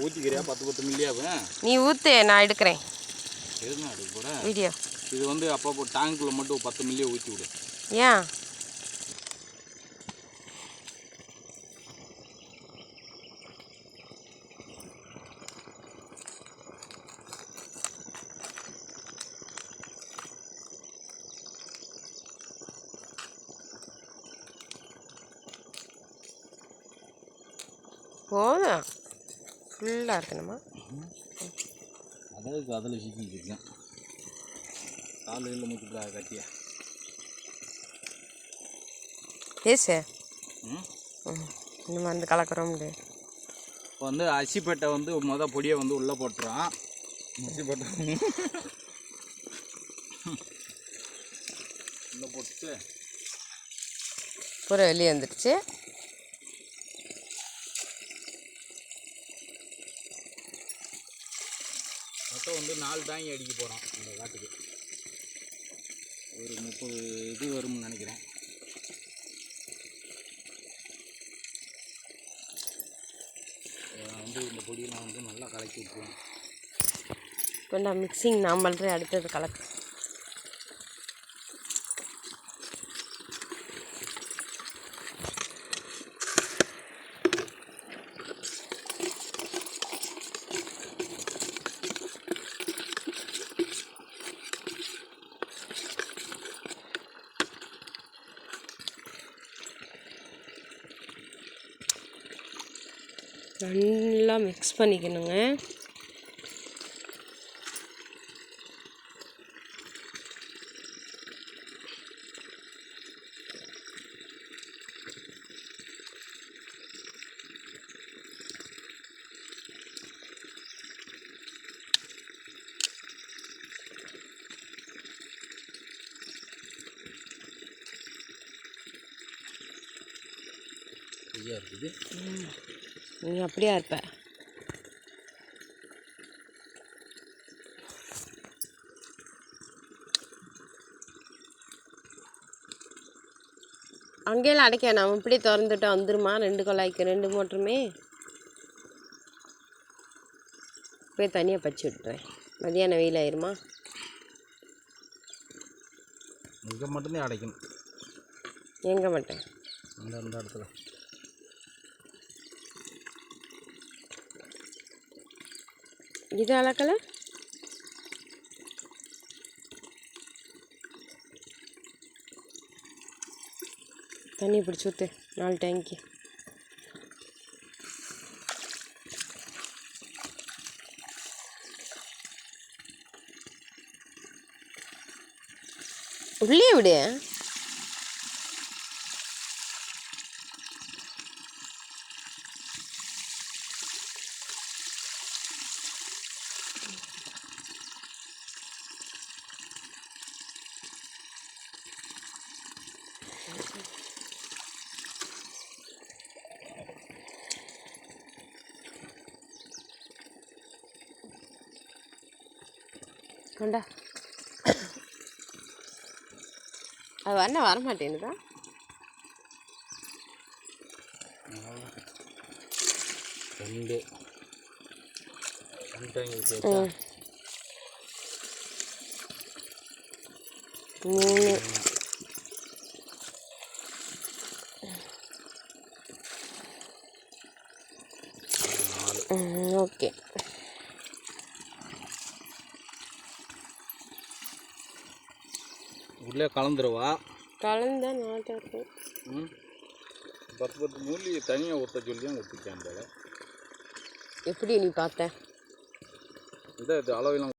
ஊற்றிக்கிறியா 10 மில்லியாவும்? நீ ஊற்று, நான் எடுக்கிறேன். எதுனா எடுக்க போகிறேன் வீடியோ. இது வந்து அப்போ டேங்க்குள்ளே மட்டும் 10 மில்லியை ஊற்றி விடு. ஏன்? போதும், ஃபுல்லாக இருக்கணுமா? அதாவது அதில் சிக்கிக்கிருக்கேன் காலையில் முக்கிட்டு கட்டியா பேசு. இன்னும் வந்து கலக்கிறோம். இப்போ வந்து அரிசிப்பேட்டை வந்து பொடியை வந்து உள்ளே போட்டுறோம். அரிசிப்பேட்டை உள்ளே போட்டு பூரா வெளியே வந்துடுச்சு. மொத்தம் வந்து 4 டேங்கி அடிக்க போகிறோம் இந்த காட்டுக்கு. ஒரு 30 இது வரும்னு நினைக்கிறேன். வந்து இந்த பொடியெல்லாம் வந்து நல்லா கலக்கி விட்டுருவோம். கொண்டா மிக்சிங் நான் பண்ணுறேன், அடுத்தது கலக்கு. நல்லா மிக்ஸ் பண்ணிக்கணுங்க. ஐயா இருக்குது. நீ அப்படியா இருப்ப. அங்கேயெல்லாம் அடைக்க நம்ம இப்படி திறந்துட்டு வந்துருமா? 2 குழாய்க்கு 2 மோட்டருமே போய் தனியாக பச்சு விட்டுறேன். மதியானம் வெயில் ஆயிருமா? இங்கே மட்டும்தான் அடைக்கணும். எங்கே மாட்டேன், அந்த இடத்துல இது அளக்கல. தண்ணி பிடிச்சி ஊற்று 4 டேங்கி. உள்ளே விடு. கொண்டா. அது வரமாட்டேன்னுதா. ரெண்டு டேங்கி 3 ஓகே. உள்ளே கலந்துருவா. கலந்தா 4 இருக்கும். 10 மூலி தனியாக ஊற்ற சொல்லி தான் ஊற்றிக்கேன் போல. எப்படி நீ பார்த்த? இது அளவெல்லாம்